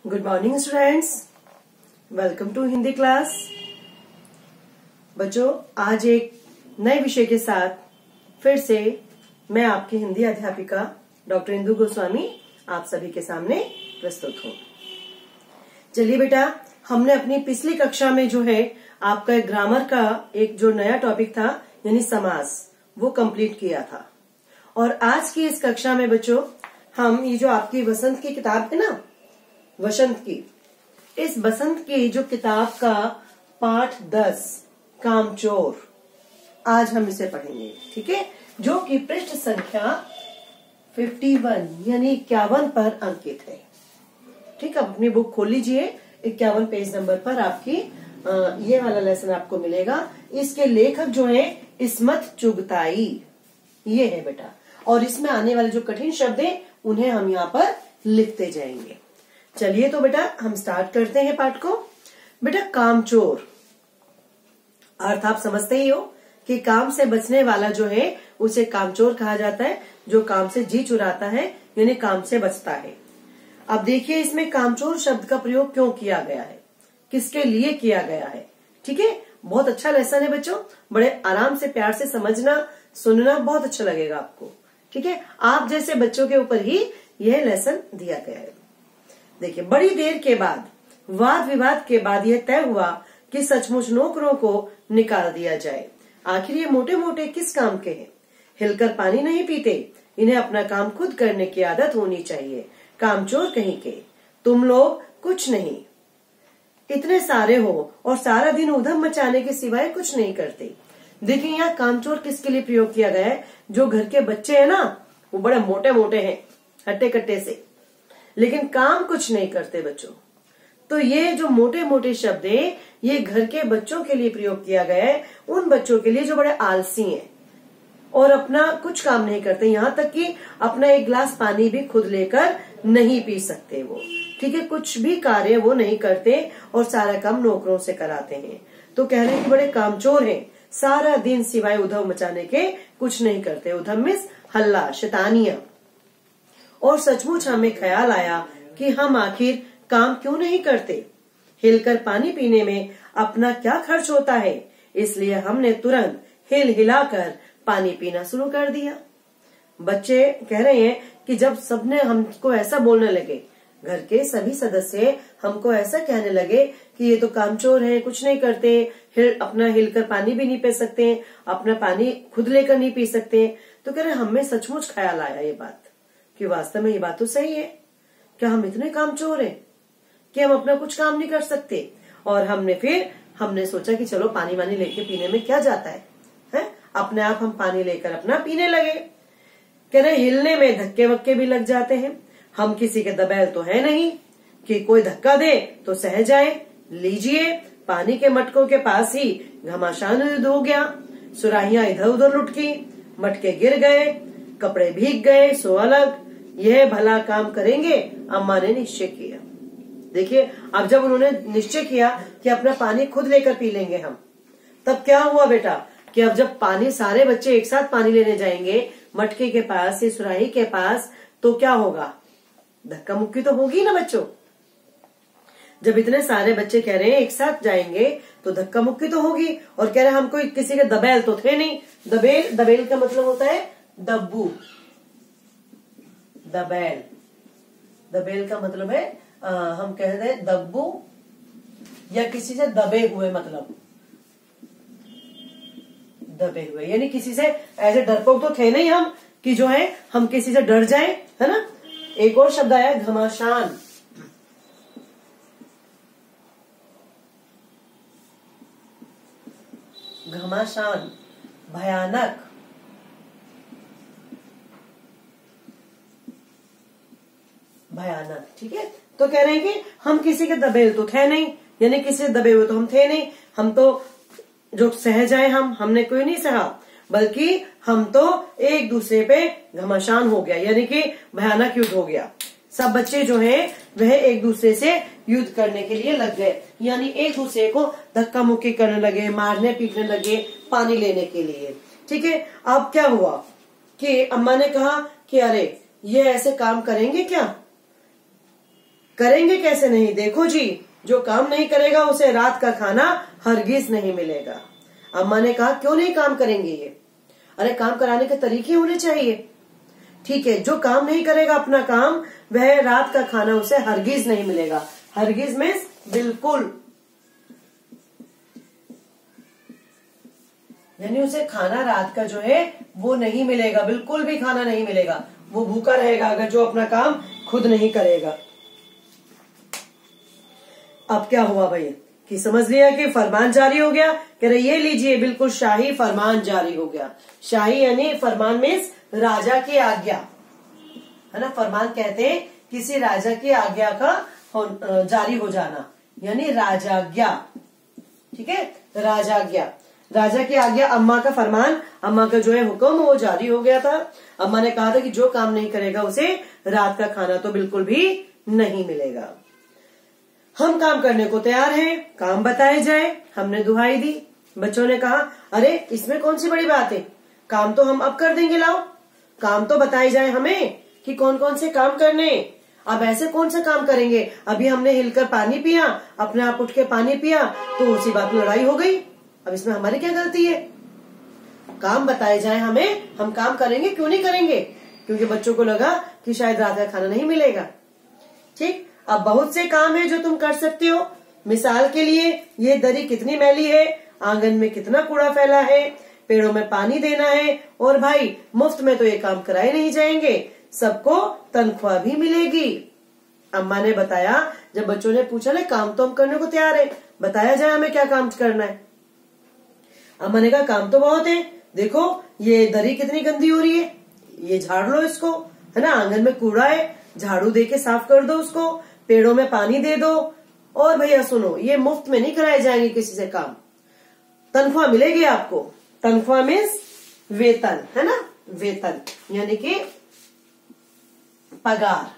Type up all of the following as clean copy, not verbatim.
Good morning students, welcome to Hindi class. बच्चों, आज एक नए विषय के साथ फिर से मैं आपकी हिंदी अध्यापिका डॉक्टर इंदु गोस्वामी आप सभी के सामने प्रस्तुत हूँ। चलिए बेटा, हमने अपनी पिछली कक्षा में जो है आपका ग्रामर का एक जो नया टॉपिक था यानी समास, वो कंप्लीट किया था। और आज की इस कक्षा में बच्चों हम ये जो आपकी वसंत की किताब है ना, वसंत की, इस बसंत की जो किताब का पाठ 10 कामचोर, आज हम इसे पढ़ेंगे। ठीक है, जो कि पृष्ठ संख्या 51 यानी 51 पर अंकित है। ठीक है, अपनी बुक खोल लीजिए, 51 पेज नंबर पर आपकी ये वाला लेसन आपको मिलेगा। इसके लेखक जो है इस्मत चुगताई, ये है बेटा। और इसमें आने वाले जो कठिन शब्द हैं उन्हें हम यहाँ पर लिखते जाएंगे। चलिए तो बेटा हम स्टार्ट करते हैं पाठ को। बेटा, कामचोर अर्थ आप समझते ही हो कि काम से बचने वाला जो है उसे कामचोर कहा जाता है, जो काम से जी चुराता है यानी काम से बचता है। अब देखिए इसमें कामचोर शब्द का प्रयोग क्यों किया गया है, किसके लिए किया गया है। ठीक है, बहुत अच्छा लेसन है बच्चों, बड़े आराम से प्यार से समझना सुनना बहुत अच्छा लगेगा आपको। ठीक है, आप जैसे बच्चों के ऊपर ही यह लेसन दिया गया है। देखिए, बड़ी देर के बाद, वाद विवाद के बाद यह तय हुआ कि सचमुच नौकरों को निकाल दिया जाए। आखिर ये मोटे मोटे किस काम के हैं? हिलकर पानी नहीं पीते, इन्हें अपना काम खुद करने की आदत होनी चाहिए। कामचोर कहीं के, तुम लोग कुछ नहीं, इतने सारे हो और सारा दिन उधम मचाने के सिवाय कुछ नहीं करते। देखिए यहाँ कामचोर किसके लिए प्रयोग किया गया है? जो घर के बच्चे हैं ना, वो बड़े मोटे मोटे हैं, हट्टे कट्टे से, लेकिन काम कुछ नहीं करते बच्चों। तो ये जो मोटे मोटे शब्द है ये घर के बच्चों के लिए प्रयोग किया गया है, उन बच्चों के लिए जो बड़े आलसी हैं और अपना कुछ काम नहीं करते, यहाँ तक कि अपना एक गिलास पानी भी खुद लेकर नहीं पी सकते वो। ठीक है, कुछ भी कार्य वो नहीं करते और सारा काम नौकरों से कराते हैं। तो कह रहे हैं कि बड़े कामचोर हैं, सारा दिन सिवाय उधम मचाने के कुछ नहीं करते। उधम मीन्स हल्ला, शैतानियां। और सचमुच हमें ख्याल आया कि हम आखिर काम क्यों नहीं करते। हिलकर पानी पीने में अपना क्या खर्च होता है, इसलिए हमने तुरंत हिल हिलाकर पानी पीना शुरू कर दिया। बच्चे कह रहे हैं कि जब सबने हमको ऐसा बोलने लगे, घर के सभी सदस्य हमको ऐसा कहने लगे कि ये तो कामचोर हैं, कुछ नहीं करते, अपना हिलकर पानी भी नहीं पी सकते, अपना पानी खुद लेकर नहीं पी सकते, तो कह रहे हमें सचमुच ख्याल आया ये बात कि वास्तव में ये बात तो सही है। क्या हम इतने कामचोर हैं कि हम अपना कुछ काम नहीं कर सकते? और हमने सोचा कि चलो पानी वानी लेके पीने में क्या जाता है? अपने आप हम पानी लेकर अपना पीने लगे। कह रहे हिलने में धक्के वक्के भी लग जाते हैं। हम किसी के दबैल तो है नहीं कि कोई धक्का दे तो सह जाए। लीजिए, पानी के मटकों के पास ही घमासान युद्ध हो गया। सुराहियां इधर उधर लुटकी, मटके गिर गए, कपड़े भीग गए, सो अलग। यह भला काम करेंगे, अम्मा ने निश्चय किया। देखिए, अब जब उन्होंने निश्चय किया कि अपना पानी खुद लेकर पी लेंगे हम, तब क्या हुआ बेटा कि अब जब पानी सारे बच्चे एक साथ पानी लेने जाएंगे मटके के पास या सुराही के पास, तो क्या होगा? धक्का मुक्की तो होगी ना बच्चों। जब इतने सारे बच्चे कह रहे हैं एक साथ जाएंगे तो धक्का मुक्की तो होगी। और कह रहे हम कोई किसी के दबेल तो थे नहीं। दबेल का मतलब होता है दब्बू। दबेल का मतलब है हम कहते हैं दब्बू या किसी से दबे हुए, मतलब दबे हुए यानी किसी से ऐसे डरपोक तो थे नहीं हम कि जो है हम किसी से डर जाए, है ना। एक और शब्द आया घमासान। घमासान भयानक, भयानक। ठीक है, तो कह रहे हैं कि हम किसी के दबेल तो थे नहीं, यानी किसी से दबे हुए तो हम थे नहीं। हम तो जो सह जाए हमने कोई नहीं सहा, बल्कि हम तो एक दूसरे पे घमासान हो गया, यानी कि भयानक युद्ध हो गया। सब बच्चे जो हैं वह एक दूसरे से युद्ध करने के लिए लग गए, यानी एक दूसरे को धक्का मुक्की करने लगे, मारने पीटने लगे पानी लेने के लिए। ठीक है, अब क्या हुआ कि अम्मा ने कहा कि अरे ये ऐसे काम करेंगे क्या? करेंगे कैसे नहीं? देखो जी, जो काम नहीं करेगा उसे रात का खाना हरगिज नहीं मिलेगा। अम्मा ने कहा क्यों नहीं काम करेंगे ये? अरे काम कराने के तरीके होने चाहिए। ठीक है, जो काम नहीं करेगा अपना काम, वह रात का खाना उसे हरगिज नहीं मिलेगा। हरगिज मीन्स बिल्कुल, यानी उसे खाना रात का जो है वो नहीं मिलेगा, बिल्कुल भी खाना नहीं मिलेगा। वो भूखा रहेगा अगर जो अपना काम खुद नहीं करेगा। अब क्या हुआ भाई कि समझ लिया कि फरमान जारी हो गया। कह रहे ये लीजिए, बिल्कुल शाही फरमान जारी हो गया। शाही यानी फरमान मीन्स राजा की आज्ञा, है ना। फरमान कहते हैं किसी राजा की आज्ञा का जारी हो जाना, यानी राजाज्ञा। ठीक है, राजाज्ञा, राजा की आज्ञा, अम्मा का फरमान, अम्मा का जो है हुक्म वो जारी हो गया था। अम्मा ने कहा था कि जो काम नहीं करेगा उसे रात का खाना तो बिल्कुल भी नहीं मिलेगा। हम काम करने को तैयार हैं, काम बताए जाए। हमने दुहाई दी। बच्चों ने कहा अरे इसमें कौन सी बड़ी बात है, काम तो हम अब कर देंगे, लाओ काम तो बताए जाए हमें कि कौन कौन से काम करने। अब ऐसे कौन से काम करेंगे? अभी हमने हिलकर पानी पिया, अपने आप उठ के पानी पिया, तो उसी बात में लड़ाई हो गई। अब इसमें हमारी क्या गलती है? काम बताए जाए हमें, हम काम करेंगे। क्यों नहीं करेंगे? क्योंकि बच्चों को लगा कि शायद रात का खाना नहीं मिलेगा। ठीक, अब बहुत से काम है जो तुम कर सकते हो। मिसाल के लिए ये दरी कितनी मैली है, आंगन में कितना कूड़ा फैला है, पेड़ों में पानी देना है, और भाई मुफ्त में तो ये काम कराए नहीं जाएंगे, सबको तनख्वाह भी मिलेगी। अम्मा ने बताया, जब बच्चों ने पूछा ना काम तो हम करने को तैयार है, बताया जाए हमें क्या काम करना है। अम्मा ने कहा काम तो बहुत है, देखो ये दरी कितनी गंदी हो रही है, ये झाड़ लो इसको, है ना। आंगन में कूड़ा है, झाड़ू दे के साफ कर दो उसको, पेड़ों में पानी दे दो। और भैया सुनो, ये मुफ्त में नहीं कराए जाएंगे किसी से काम, तनख्वाह मिलेगी आपको। तनख्वाह मीन्स वेतन, है ना, वेतन यानी कि पगार।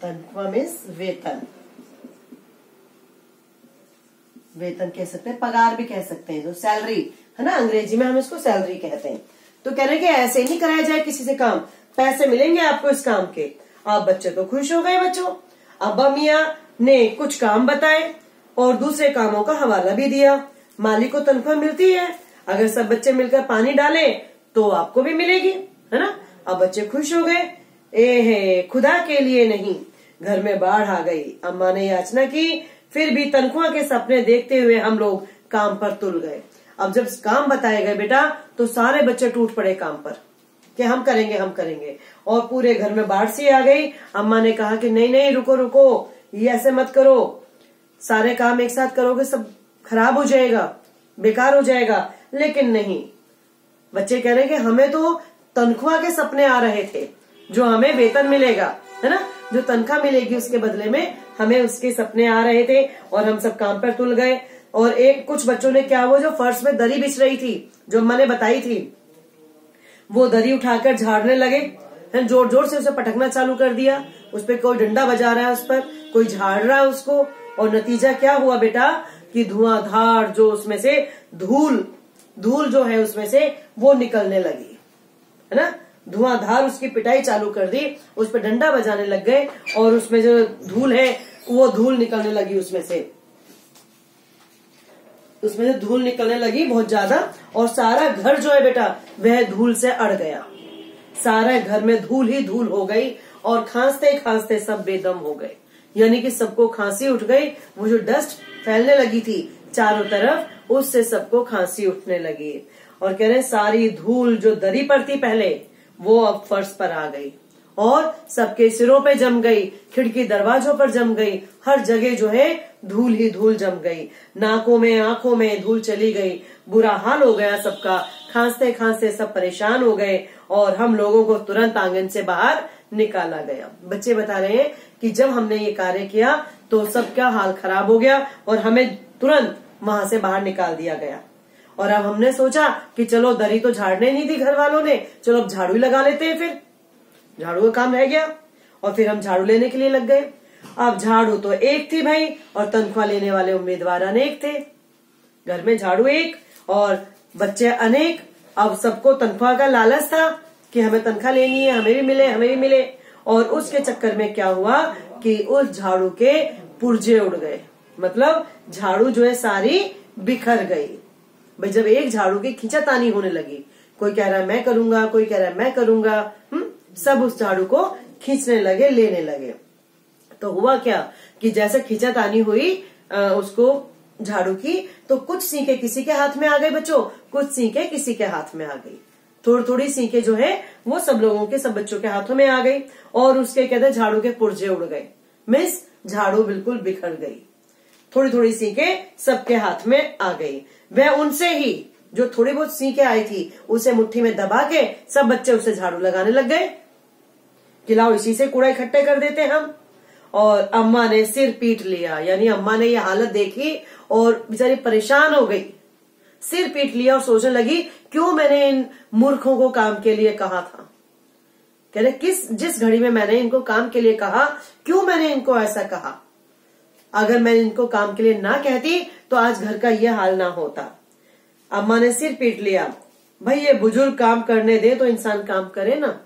तनख्वाह मीन्स वेतन, वेतन कह सकते हैं, पगार भी कह सकते हैं, जो सैलरी है ना, अंग्रेजी में हम इसको सैलरी कहते हैं। तो कह रहे हैं कि ऐसे नहीं कराया जाए किसी से काम, पैसे मिलेंगे आपको इस काम के। आप बच्चे तो खुश हो गए। बच्चों, अब्बा मियाँ ने कुछ काम बताए और दूसरे कामों का हवाला भी दिया। मालिक को तनख्वाह मिलती है, अगर सब बच्चे मिलकर पानी डालें तो आपको भी मिलेगी, है ना। अब बच्चे खुश हो गए। ए खुदा के लिए नहीं, घर में बाढ़ आ गई। अम्मा ने याचना की, फिर भी तनख्वाह के सपने देखते हुए हम लोग काम पर तुल गए। अब जब काम बताए गए बेटा, तो सारे बच्चे टूट पड़े काम पर कि हम करेंगे हम करेंगे, और पूरे घर में बाढ़ सी आ गई। अम्मा ने कहा कि नहीं नहीं, रुको रुको, ये ऐसे मत करो, सारे काम एक साथ करोगे सब खराब हो जाएगा, बेकार हो जाएगा। लेकिन नहीं, बच्चे कह रहे हैं कि हमें तो तनख्वाह के सपने आ रहे थे, जो हमें वेतन मिलेगा, है ना, जो तनख्वाह मिलेगी उसके बदले में हमें उसके सपने आ रहे थे, और हम सब काम पर तुल गए। और कुछ बच्चों ने क्या हुआ, जो फर्श में दरी बिछ रही थी, जो अम्मा ने बताई थी, वो दरी उठाकर झाड़ने लगे, जोर जोर से उसे पटकना चालू कर दिया। उस पर कोई डंडा बजा रहा है, उस पर कोई झाड़ रहा है उसको, और नतीजा क्या हुआ बेटा कि धुआंधार जो उसमें से धूल जो है उसमें से वो निकलने लगी, है ना। धुआंधार उसकी पिटाई चालू कर दी, उस पर डंडा बजाने लग गए, और उसमें जो धूल है वो धूल निकलने लगी, उसमें से धूल निकलने लगी बहुत ज्यादा, और सारा घर जो है बेटा वह धूल से अड़ गया। सारे घर में धूल ही धूल हो गई, और खांसते खांसते सब बेदम हो गए, यानी कि सबको खांसी उठ गई। वो जो डस्ट फैलने लगी थी चारों तरफ, उससे सबको खांसी उठने लगी। और कह रहे सारी धूल जो दरी पर थी पहले, वो अब फर्श पर आ गई, और सबके सिरों पे जम गई, खिड़की दरवाजों पर जम गई, हर जगह जो है धूल ही धूल जम गई, नाकों में आंखों में धूल चली गई। बुरा हाल हो गया सबका, खांसते खांसते सब परेशान हो गए, और हम लोगों को तुरंत आंगन से बाहर निकाला गया। बच्चे बता रहे हैं कि जब हमने ये कार्य किया तो सबका हाल खराब हो गया, और हमें तुरंत वहां से बाहर निकाल दिया गया। और अब हमने सोचा कि चलो दरी तो झाड़ने नहीं दी घर वालों ने, चलो अब झाड़ू लगा लेते हैं। फिर झाड़ू का काम रह गया, और फिर हम झाड़ू लेने के लिए लग गए। अब झाड़ू तो एक थी भाई, और तनख्वाह लेने वाले उम्मीदवार अनेक थे। घर में झाड़ू एक और बच्चे अनेक, अब सबको तनख्वाह का लालच था कि हमें तनख्वाह लेनी है, हमें भी मिले। और उसके चक्कर में क्या हुआ कि उस झाड़ू के पुर्जे उड़ गए, मतलब झाड़ू जो है सारी बिखर गई। भाई जब एक झाड़ू की खींचातानी होने लगी, कोई कह रहा है मैं करूंगा, कोई कह रहा है मैं करूंगा, सब उस झाड़ू को खींचने लगे, लेने लगे। तो हुआ क्या कि जैसे खींचातानी हुई उसको झाड़ू की, तो कुछ सीखें किसी के हाथ में आ गई बच्चों, कुछ सीखें किसी के हाथ में आ गई। थोड़ी थोड़ी सीखें जो है वो सब लोगों के, सब बच्चों के हाथों में आ गई। और उसके कहते हैं झाड़ू के पुर्जे उड़ गए, मीन्स झाड़ू बिल्कुल बिखर गई। थोड़ी थोड़ी सीखें सबके हाथ में आ गई। वह उनसे ही जो थोड़ी बहुत सीखें आई थी उसे मुट्ठी में दबा के सब बच्चे उसे झाड़ू लगाने लग गए कि लाओ इसी से कूड़ा इकट्ठे कर देते हम। और अम्मा ने सिर पीट लिया, यानी अम्मा ने ये हालत देखी और बेचारी परेशान हो गई, सिर पीट लिया और सोचने लगी क्यों मैंने इन मूर्खों को काम के लिए कहा था। कह रहे जिस घड़ी में मैंने इनको काम के लिए कहा, क्यों मैंने इनको ऐसा कहा। अगर मैं इनको काम के लिए ना कहती तो आज घर का ये हाल ना होता। अम्मा ने सिर पीट लिया, भाई ये बुजुर्ग काम करने दे तो इंसान काम करे ना।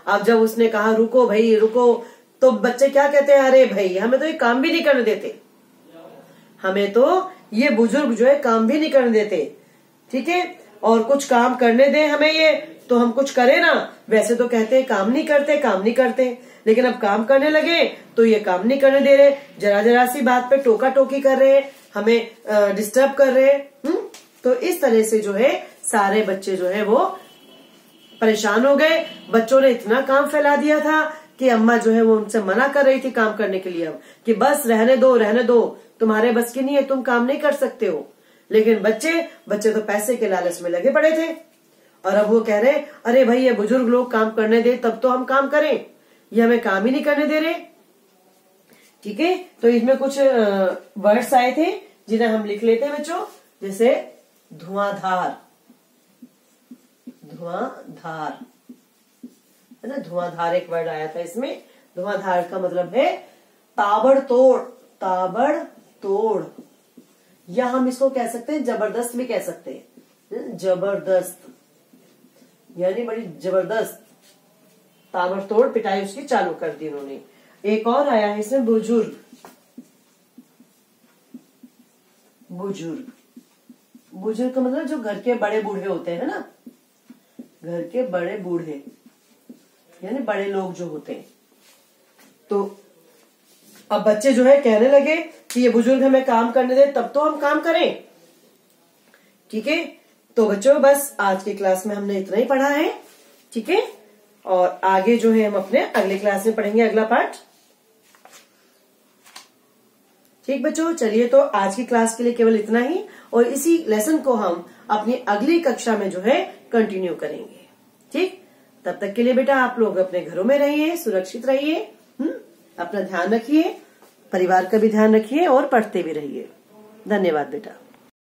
अब जब उसने कहा रुको भाई रुको, तो बच्चे क्या कहते हैं, अरे भाई हमें तो ये काम भी नहीं करने देते, हमें तो ये बुजुर्ग जो है काम भी नहीं करने देते, ठीक है, और कुछ काम करने दे हमें ये तो हम कुछ करें ना। वैसे तो कहते हैं काम नहीं करते, लेकिन अब काम करने लगे तो ये काम नहीं करने दे रहे, जरा जरा सी बात पे टोका टोकी कर रहे हैं, हमें डिस्टर्ब कर रहे हैं। तो इस तरह से जो है सारे बच्चे जो है वो परेशान हो गए। बच्चों ने इतना काम फैला दिया था कि अम्मा जो है वो उनसे मना कर रही थी काम करने के लिए, कि बस रहने दो, तुम्हारे बस की नहीं है, तुम काम नहीं कर सकते हो। लेकिन बच्चे तो पैसे के लालच में लगे पड़े थे। और अब वो कह रहे अरे भाई ये बुजुर्ग लोग काम करने दे तब तो हम काम करें, ये हमें काम ही नहीं करने दे रहे। ठीक है, तो इसमें कुछ वर्ड्स आए थे जिन्हें हम लिख लेते हैं बच्चों, जैसे धुआंधार है ना, धुआंधार एक वर्ड आया था इसमें। धुआंधार का मतलब है ताबड़तोड़, या हम इसको कह सकते हैं जबरदस्त भी कह सकते हैं, जबरदस्त यानी बड़ी जबरदस्त, ताबड़तोड़ पिटाई उसकी चालू कर दी उन्होंने। एक और आया है इसमें बुजुर्ग का मतलब जो घर के बड़े बूढ़े होते हैं ना, घर के बड़े बूढ़े यानी बड़े लोग जो होते हैं। तो अब बच्चे जो है कहने लगे कि ये बुजुर्ग हमें काम करने दे तब तो हम काम करें। ठीक है, तो बच्चों बस आज की क्लास में हमने इतना ही पढ़ा है। ठीक है, और आगे जो है हम अपने अगले क्लास में पढ़ेंगे अगला पार्ट। ठीक बच्चों, चलिए तो आज की क्लास के लिए केवल इतना ही, और इसी लेसन को हम अपनी अगली कक्षा में जो है कंटिन्यू करेंगे। ठीक, तब तक के लिए बेटा आप लोग अपने घरों में रहिए, सुरक्षित रहिए, अपना ध्यान रखिए, परिवार का भी ध्यान रखिए और पढ़ते भी रहिए। धन्यवाद बेटा।